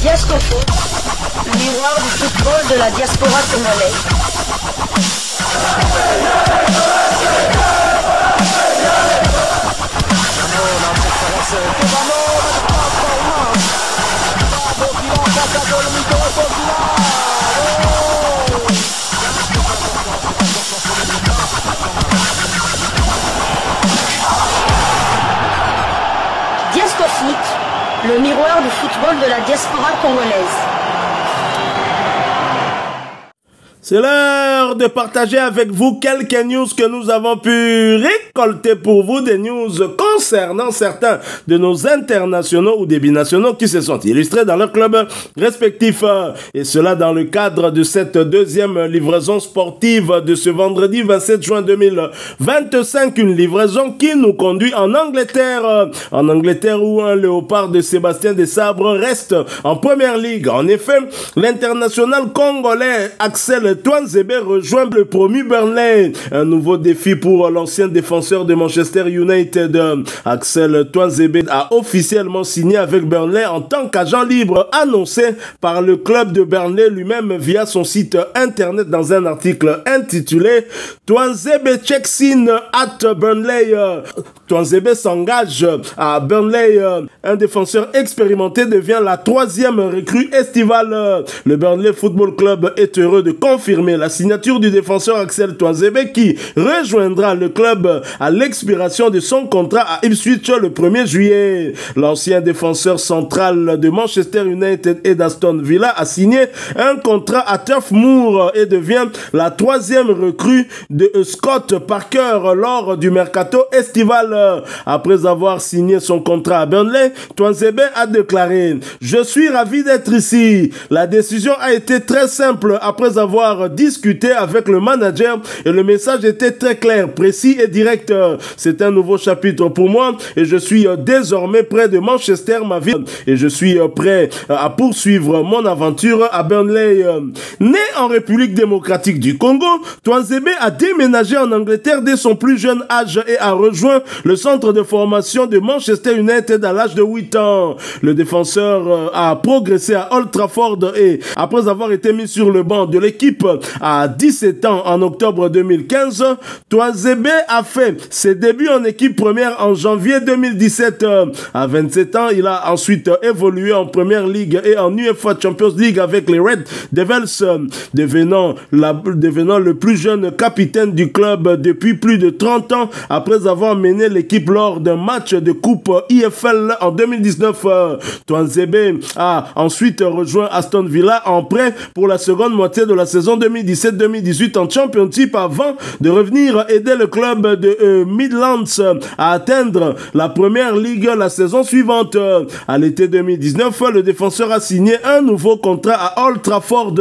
Diascofoot, miroir du football de la diaspora congolaise. Diascofoot, le miroir du football de la diaspora congolaise. C'est l'heure de partager avec vous quelques news que nous avons pu récolter pour vous, des news concernant certains de nos internationaux ou des binationaux qui se sont illustrés dans leurs clubs respectifs. Et cela dans le cadre de cette deuxième livraison sportive de ce vendredi 27 juin 2025. Une livraison qui nous conduit en Angleterre. En Angleterre où un léopard de Sébastien Desabre reste en première ligue. En effet, l'international congolais Axel Tuanzebe rejoint le promu Burnley. Un nouveau défi pour l'ancien défenseur de Manchester United. Axel Tuanzebe a officiellement signé avec Burnley en tant qu'agent libre, annoncé par le club de Burnley lui-même via son site internet dans un article intitulé Tuanzebe checks in at Burnley. Tuanzebe s'engage à Burnley. Un défenseur expérimenté devient la troisième recrue estivale. Le Burnley Football Club est heureux de confirmer la signature du défenseur Axel Tuanzebe qui rejoindra le club à l'expiration de son contrat à Ipswich le 1er juillet. L'ancien défenseur central de Manchester United et d'Aston Villa a signé un contrat à Turf Moor et devient la troisième recrue de Scott Parker lors du mercato estival. Après avoir signé son contrat à Burnley, Tuanzebe a déclaré « Je suis ravi d'être ici. La décision a été très simple après avoir discuté avec le manager et le message était très clair, précis et direct. C'est un nouveau chapitre pour moi et je suis désormais près de Manchester, ma ville, et je suis prêt à poursuivre mon aventure à Burnley. » Né en République démocratique du Congo, Tuanzebe a déménagé en Angleterre dès son plus jeune âge et a rejoint le centre de formation de Manchester United à l'âge de 8 ans. Le défenseur a progressé à Old Trafford et après avoir été mis sur le banc de l'équipe à 17 ans en octobre 2015, Tuanzebe a fait ses débuts en équipe première en janvier 2017. À 27 ans, il a ensuite évolué en Première Ligue et en UEFA Champions League avec les Red Devils, devenant le plus jeune capitaine du club depuis plus de 30 ans après avoir mené l'équipe lors d'un match de Coupe IFL en 2019. Tuanzebe a ensuite rejoint Aston Villa en prêt pour la seconde moitié de la saison 2017-2018 en Championship avant de revenir aider le club de Midlands à atteindre la Première Ligue la saison suivante. À l'été 2019, le défenseur a signé un nouveau contrat à Old Trafford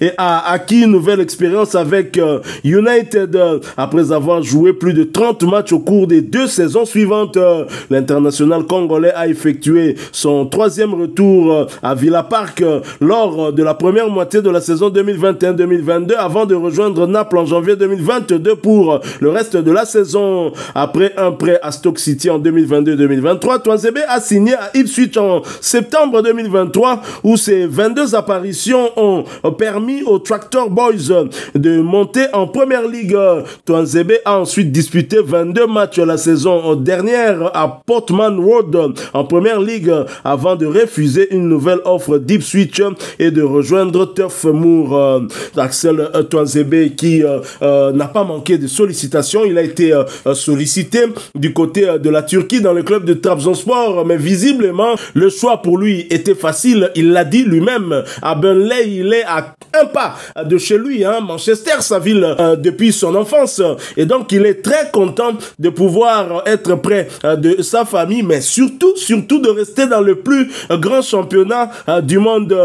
et a acquis une nouvelle expérience avec United. Après avoir joué plus de 30 matchs au cours des 2 saisons suivantes, l'international congolais a effectué son 3e retour à Villa Park lors de la première moitié de la saison 2021-2022 avant de rejoindre Naples en janvier 2022 pour le reste de la saison. Après un prêt à Stoke City en 2022-2023, Tuanzebe a signé à Ipswich en septembre 2023 où ses 22 apparitions ont permis aux Tractor Boys de monter en Première Ligue. Tuanzebe a ensuite disputé 22 matchs la saison dernière à Portman Road en Première Ligue avant de refuser une nouvelle offre d'Ipswich et de rejoindre Turf Moor. Axel Tuanzebe qui n'a pas manqué de sollicitations. Il a été sollicité du côté de la Turquie dans le club de Trabzonspor, mais visiblement le choix pour lui était facile. Il l'a dit lui-même. À Burnley, il est à un pas de chez lui, Manchester, sa ville, depuis son enfance. Et donc il est très content de pouvoir être près de sa famille, mais surtout de rester dans le plus grand championnat du monde.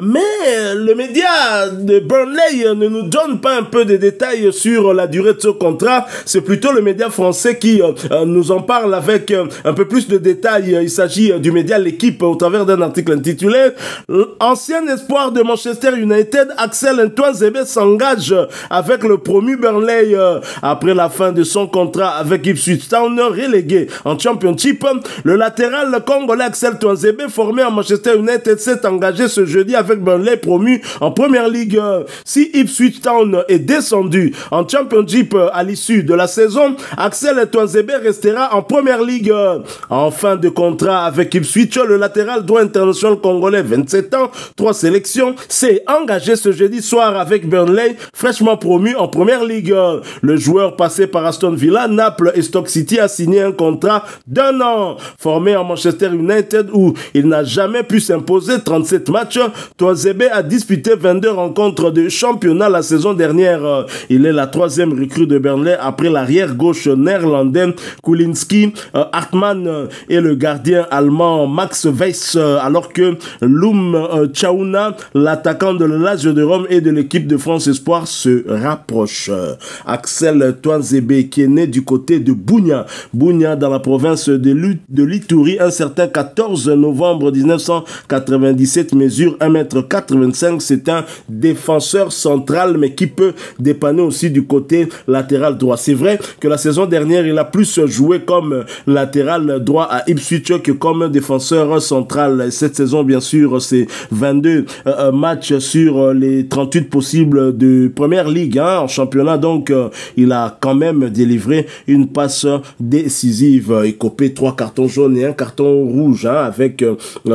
Mais le média de Burnley Soleil ne nous donne pas un peu de détails sur la durée de ce contrat. C'est plutôt le média français qui nous en parle avec un peu plus de détails. Il s'agit du média L'Équipe au travers d'un article intitulé « Ancien espoir de Manchester United, Axel Tuanzebe s'engage avec le promu Burnley après la fin de son contrat avec Ipswich Town, relégué en Championship. Le latéral congolais Axel Tuanzebe, formé à Manchester United, s'est engagé ce jeudi avec Burnley, promu en Première Ligue. Si Ipswich Town est descendu en Championship à l'issue de la saison, Axel Tuanzebe restera en Première Ligue. En fin de contrat avec Ipswich, le latéral droit international congolais, 27 ans, 3 sélections, s'est engagé ce jeudi soir avec Burnley, fraîchement promu en Première Ligue. Le joueur passé par Aston Villa, Naples et Stoke City a signé un contrat d'1 an. Formé en Manchester United où il n'a jamais pu s'imposer, 37 matchs, Tuanzebe a disputé 22 rencontres de championnat la saison dernière. Il est la 3e recrue de Burnley après l'arrière gauche néerlandais Kulinski, Hartmann et le gardien allemand Max Weiss, alors que Loum Chaouna, l'attaquant de la Lazio de Rome et de l'équipe de France Espoir, se rapproche. Axel Tuanzebe, qui est né du côté de Bunia dans la province de l'Ituri, un certain 14 novembre 1997, mesure 1,85 m. C'est un défenseur central, mais qui peut dépanner aussi du côté latéral droit. C'est vrai que la saison dernière, il a plus joué comme latéral droit à Ipswich que comme défenseur central. Cette saison, bien sûr, c'est 22 matchs sur les 38 possibles de Première Ligue en championnat. Donc, il a quand même délivré une passe décisive. Il copé 3 cartons jaunes et un carton rouge. Avec,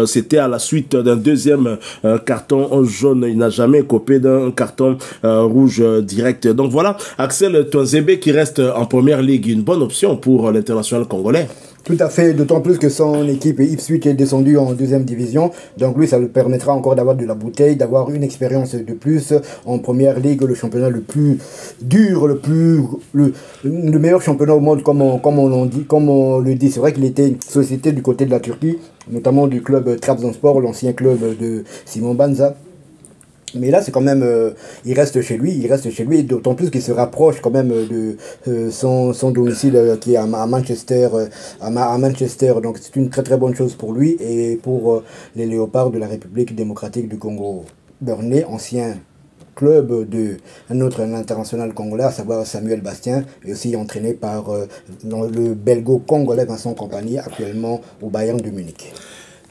c'était à la suite d'un deuxième carton jaune. Il n'a jamais copé d'un carton rouge direct. Donc voilà, Axel Tuanzebe qui reste en Première Ligue, une bonne option pour l'international congolais. Tout à fait, d'autant plus que son équipe Ipswich est descendue en 2e division. Donc lui, ça lui permettra encore d'avoir de la bouteille, d'avoir une expérience de plus en Première Ligue, le championnat le plus dur, le meilleur championnat au monde, comme on le dit. C'est vrai qu'il était une société du côté de la Turquie, notamment du club Trabzonspor, l'ancien club de Simon Banza. Mais là, c'est quand même, il reste chez lui, d'autant plus qu'il se rapproche quand même de son domicile qui est à Manchester, donc c'est une très très bonne chose pour lui et pour les Léopards de la République démocratique du Congo. Burnley, ancien club d'un autre international congolais, à savoir Samuel Bastien, et aussi entraîné par le belgo-congolais Vincent Kompany, actuellement au Bayern de Munich.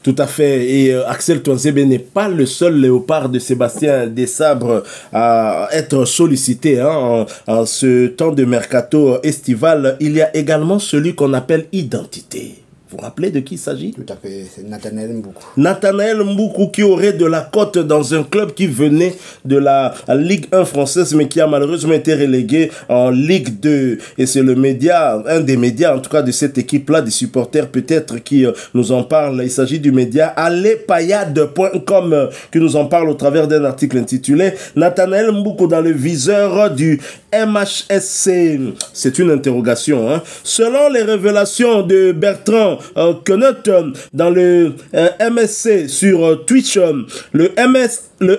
Tout à fait, et Axel Tuanzebe n'est pas le seul léopard de Sébastien Desabre à être sollicité en ce temps de mercato estival. Il y a également celui qu'on appelle Identité. Vous vous rappelez de qui il s'agit? Tout à fait, c'est Nathanaël Mboukou. Nathanaël Mboukou qui aurait de la cote dans un club qui venait de la Ligue 1 française mais qui a malheureusement été relégué en Ligue 2. Et c'est le média, un des médias en tout cas de cette équipe-là, des supporters peut-être qui nous en parlent. Il s'agit du média allepayade.com qui nous en parle au travers d'un article intitulé « Nathanaël Mboukou dans le viseur du MHSC ». C'est une interrogation. Selon les révélations de Bertrand Quenot dans le MSC sur Twitch, le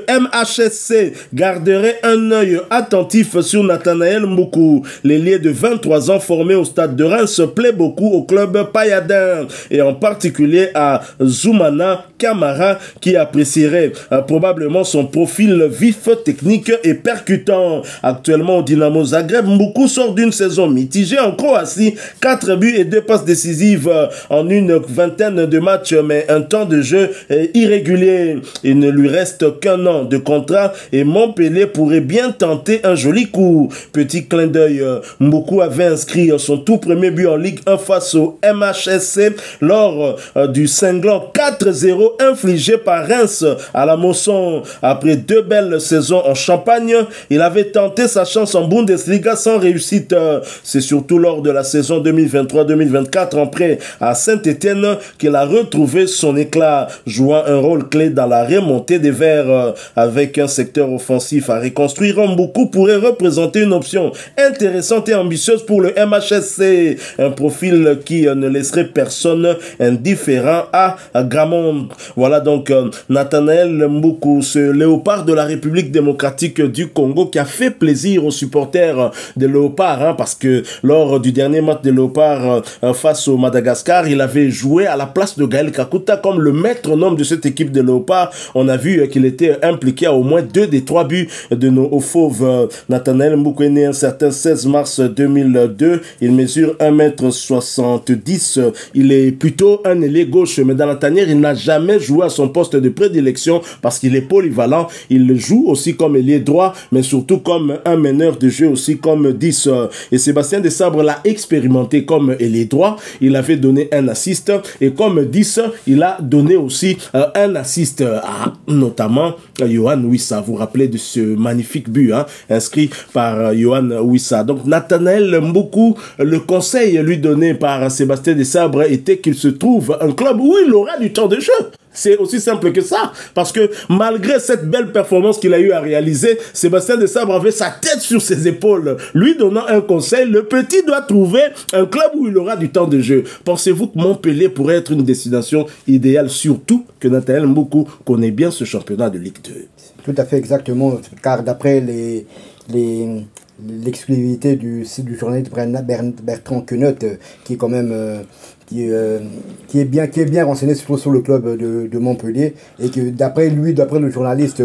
MHSC garderait un œil attentif sur Nathanaël Mboukou. L'ailier de 23 ans formé au stade de Reims se plaît beaucoup au club payadin et en particulier à Zoumana Camara qui apprécierait probablement son profil vif, technique et percutant. Actuellement au Dynamo Zagreb, Mboukou sort d'une saison mitigée en Croatie, 4 buts et 2 passes décisives en une vingtaine de matchs, mais un temps de jeu irrégulier. Il ne lui reste qu'un an de contrat et Montpellier pourrait bien tenter un joli coup. Petit clin d'œil, Mboukou avait inscrit son tout premier but en Ligue 1 face au MHSC lors du cinglant 4-0 infligé par Reims à la Mosson. Après 2 belles saisons en Champagne, il avait tenté sa chance en Bundesliga sans réussite. C'est surtout lors de la saison 2023-2024 en prêt à Saint-Étienne qu'il a retrouvé son éclat, jouant un rôle clé dans la remontée des Verts. avec un secteur offensif à reconstruire, Mboukou pourrait représenter une option intéressante et ambitieuse pour le MHSC. Un profil qui ne laisserait personne indifférent à Gramont. Voilà donc Nathanaël Mboukou, ce léopard de la République démocratique du Congo qui a fait plaisir aux supporters de Léopard, hein, parce que lors du dernier match de Léopard face au Madagascar, il avait joué à la place de Gaël Kakuta comme le maître-homme de cette équipe de Léopard. On a vu qu'il était impliqué à au moins 2 des 3 buts de nos fauves. Nathanaël Mboukou est né un certain 16 mars 2002. Il mesure 1m70. Il est plutôt un ailier gauche, mais dans la tanière, il n'a jamais joué à son poste de prédilection parce qu'il est polyvalent. Il joue aussi comme ailier droit, mais surtout comme un meneur de jeu, aussi comme 10. Et Sébastien Desabre l'a expérimenté comme ailier droit. Il avait donné un assist, et comme 10, il a donné aussi un assist à notamment Yohan Wissa. Vous vous rappelez de ce magnifique but, hein, inscrit par Yohan Wissa. Donc Nathanaël Mboukou, le conseil lui donné par Sébastien Desabre était qu'il se trouve un club où il aura du temps de jeu. C'est aussi simple que ça, parce que malgré cette belle performance qu'il a eu à réaliser, Sébastien Desabre avait sa tête sur ses épaules, lui donnant un conseil: le petit doit trouver un club où il aura du temps de jeu. Pensez-vous que Montpellier pourrait être une destination idéale, surtout que Nathanaël Mboukou connaît bien ce championnat de Ligue 2? Tout à fait, exactement, car d'après l'exclusivité du site du journaliste Bertrand Queneut, qui est quand même qui est bien renseigné sur le club de Montpellier, et que d'après le journaliste,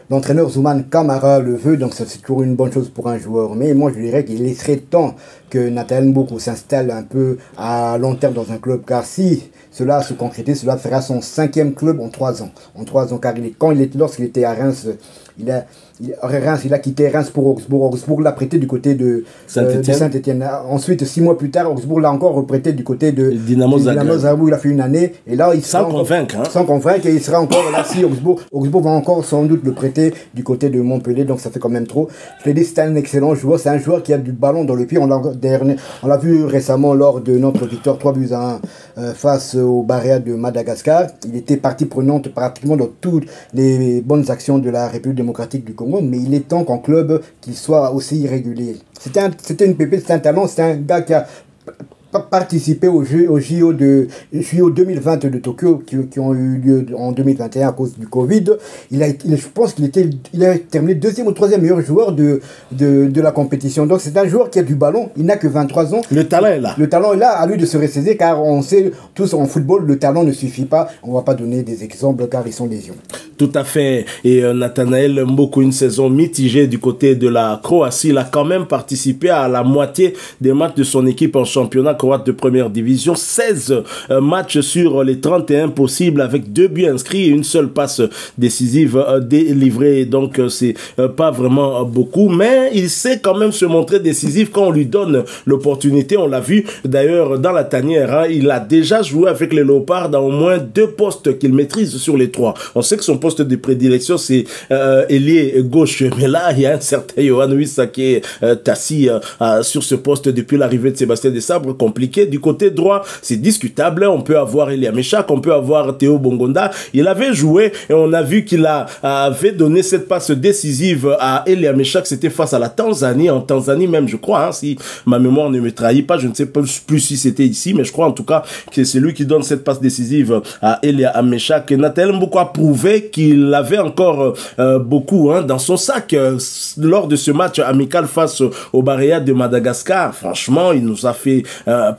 l'entraîneur Zouman Kamara le veut, donc c'est toujours une bonne chose pour un joueur. Mais moi je dirais qu'il serait temps que Nathanaël Mboukou s'installe un peu à long terme dans un club, car si cela se concrétise, cela fera son 5e club en 3 ans. Car lorsqu'il était à Reims, il a quitté Reims pour Augsbourg. Augsbourg l'a prêté du côté de Saint-Etienne. Ensuite, 6 mois plus tard, Augsbourg l'a encore reprêté du côté de Dynamo Zagreb. Il a fait une année. Et là, il sera sans convaincre. Et il sera encore là si Augsbourg va encore sans doute le prêter du côté de Montpellier. Donc ça fait quand même trop. Je l'ai dit, c'est un excellent joueur. C'est un joueur qui a du ballon dans le pied. On l'a vu récemment lors de notre victoire 3-1 face au Barréa de Madagascar. Il était partie prenante pratiquement dans toutes les bonnes actions de la République démocratique du Congo. Mais il est temps qu'en club, qu'il soit aussi irrégulier. C'était une pépite, c'est un talent, c'est un gars qui a participé au JO 2020 de Tokyo qui ont eu lieu en 2021 à cause du Covid. Je pense qu'il a terminé 2e ou 3e meilleur joueur de la compétition. Donc c'est un joueur qui a du ballon, il n'a que 23 ans. Le talent est là. Le talent est là, à lui de se ressaisir, car on sait tous en football, le talent ne suffit pas. On ne va pas donner des exemples car ils sont légion. Tout à fait. Et Nathanaël Mboukou, une saison mitigée du côté de la Croatie, il a quand même participé à la moitié des matchs de son équipe en championnat croate de première division. 16 matchs sur les 31 possibles, avec 2 buts inscrits et une seule passe décisive délivrée. Donc c'est pas vraiment beaucoup, mais il sait quand même se montrer décisif quand on lui donne l'opportunité. On l'a vu d'ailleurs dans la tanière, hein, il a déjà joué avec les Léopards dans au moins 2 postes qu'il maîtrise sur les 3. On sait que son poste de prédilection c'est ailier gauche, mais là il y a un certain Yohan Wissa qui est assis sur ce poste depuis l'arrivée de Sébastien Desabre. Compliqué. Du côté droit, c'est discutable. On peut avoir Elia Meshak, on peut avoir Théo Bongonda. Il avait joué et on a vu qu'il avait donné cette passe décisive à Elia Meshak. C'était face à la Tanzanie, en Tanzanie même, je crois, hein, si ma mémoire ne me trahit pas. Je ne sais plus si c'était ici, mais je crois en tout cas que c'est lui qui donne cette passe décisive à Elia Meshak. Nathanaël Mboukou a prouvé qu'il avait encore beaucoup dans son sac lors de ce match amical face au Barréa de Madagascar. Franchement, il nous a fait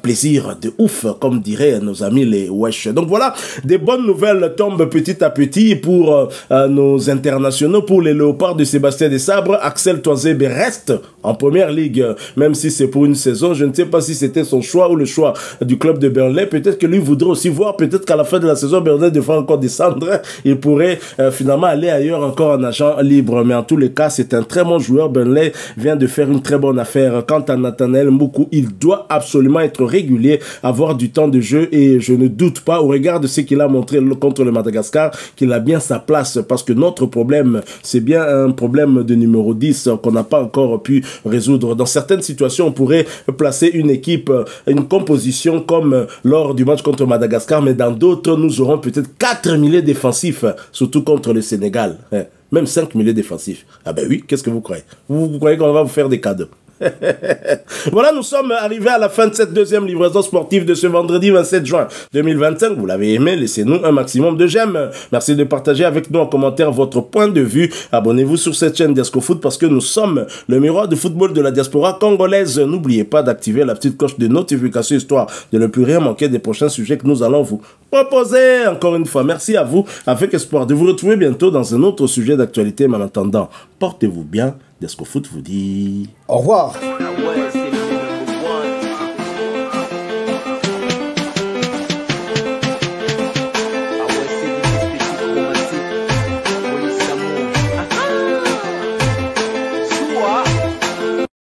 plaisir de ouf, comme diraient nos amis les Wesh. Donc voilà, des bonnes nouvelles tombent petit à petit pour nos internationaux, pour les Léopards de Sébastien Desabre. Axel Touanzebe reste en première ligue, même si c'est pour une saison. Je ne sais pas si c'était son choix ou le choix du club de Burnley. Peut-être que lui voudrait aussi voir, peut-être qu'à la fin de la saison, Burnley devrait encore descendre. Il pourrait finalement aller ailleurs encore en agent libre. Mais en tous les cas, c'est un très bon joueur. Burnley vient de faire une très bonne affaire. Quant à Nathanaël Mboukou, il doit absolument être régulier, avoir du temps de jeu et je ne doute pas, au regard de ce qu'il a montré contre le Madagascar, qu'il a bien sa place parce que notre problème, c'est bien un problème de numéro 10 qu'on n'a pas encore pu résoudre. Dans certaines situations, on pourrait placer une équipe, une composition comme lors du match contre Madagascar, mais dans d'autres, nous aurons peut-être 4 milieux défensifs, surtout contre le Sénégal. Même 5 milieux défensifs. Ah ben oui, qu'est-ce que vous croyez? Vous croyez qu'on va vous faire des cadeaux? Voilà, nous sommes arrivés à la fin de cette deuxième livraison sportive de ce vendredi 27 juin 2025. Vous l'avez aimé, laissez-nous un maximum de j'aime. Merci de partager avec nous en commentaire votre point de vue. Abonnez-vous sur cette chaîne DescoFoot parce que nous sommes le miroir du football de la diaspora congolaise. N'oubliez pas d'activer la petite cloche de notification histoire de ne plus rien manquer des prochains sujets que nous allons vous proposer. Encore une fois, merci à vous avec espoir de vous retrouver bientôt dans un autre sujet d'actualité. Mais en attendant, portez-vous bien. DescoFoot vous dit au revoir.